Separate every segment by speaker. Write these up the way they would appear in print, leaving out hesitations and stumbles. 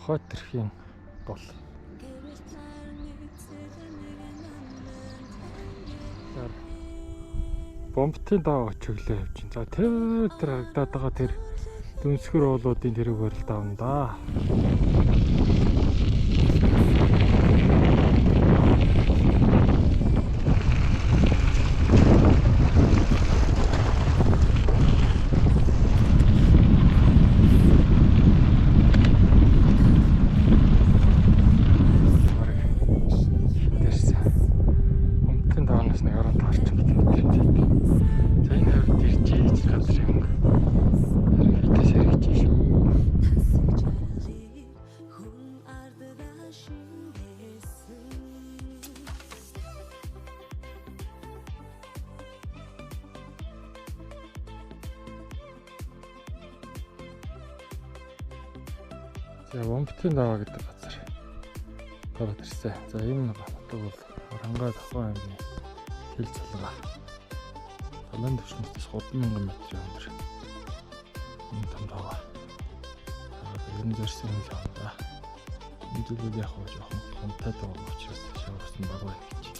Speaker 1: Хот төрхийн гол. Бомбтын доо чиглээ явж байна. За тэр харагдаад байгаа тэр дүнсгэр уулуудын тэрэг барилд авна да. За Бомбтын даваа гэдэг газар гараад ирсэн. За энэ нутаг бол Оранга Тохоо аймгийн хил залгаа. Талан дэвшнээс 3000 метрийн өндөр. Энэ том даваа. Энэ зөрсөн юм байна. Энэ зүйл яг хоо жоохон хонтой байгаа учраас шаварсан баг байна гэж.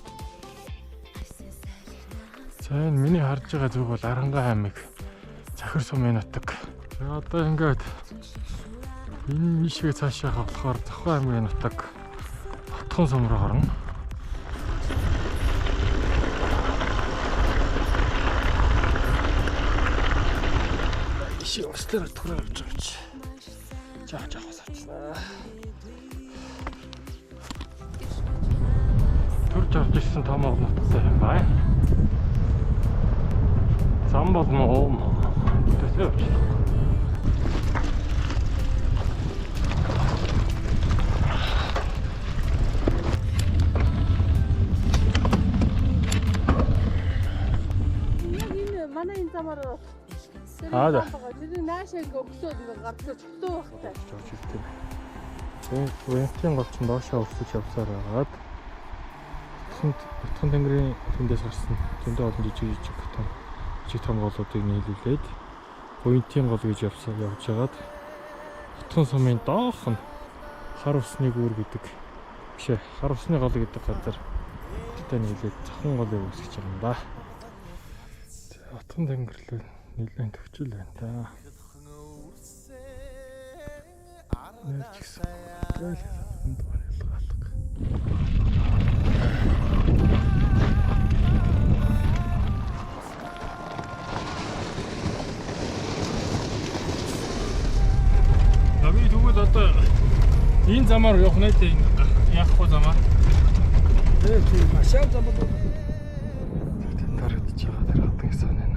Speaker 1: За энэ миний харж байгаа зүг бол Аранга аймаг Захир сумын нутаг. За одоо ингээд энэ нишгээ цаашаа хавлахаар Тохоо аймгийн нутаг Хотхон сум руу орно. Ишээ өслөр түрээ явж байгаа ч. Жаа басавчнаа. Төрж орж ирсэн том огноттой юм байна. Зам болмоо оом. Тэсээ явж.
Speaker 2: Аа. Тэр наашаа өгсөд ингээ гардаг чөлөө багтай.
Speaker 1: Вентийн голч доошоо өрсөж явсаар байгаад Хотхон тэнгэрийн тэндээс гарсан зөндөө олон жижиг том голуудыг нийлүүлээд Вентийн гол гэж явж байгаад Хотхон сумын доох нь хар усны гүүр гэдэг бишээ хар усны гол гэдэг газар тэтэй нийлээд Цохон голыг үүсгэж байгаа юм да. Хотхон тэнгэрлэл нэлээд төвчл байна та. Нэрч гисэн. Тэгэл энд ялгаалга. Наби тэгвэл одоо энэ замаар явах нэ яах вэ замаар?
Speaker 3: Тийм машин зам бол
Speaker 1: тарагдж байгаа тэр хатан сан энэ.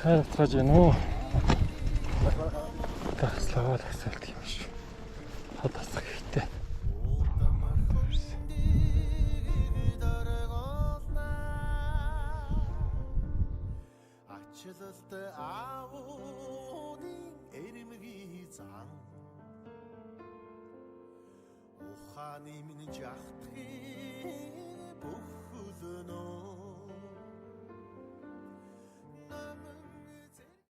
Speaker 1: Сайн утгаж байна уу? Таслаа асуулт юм шиг. Хад асах хэрэгтэй.
Speaker 4: Ухааны минь жахтхи бүх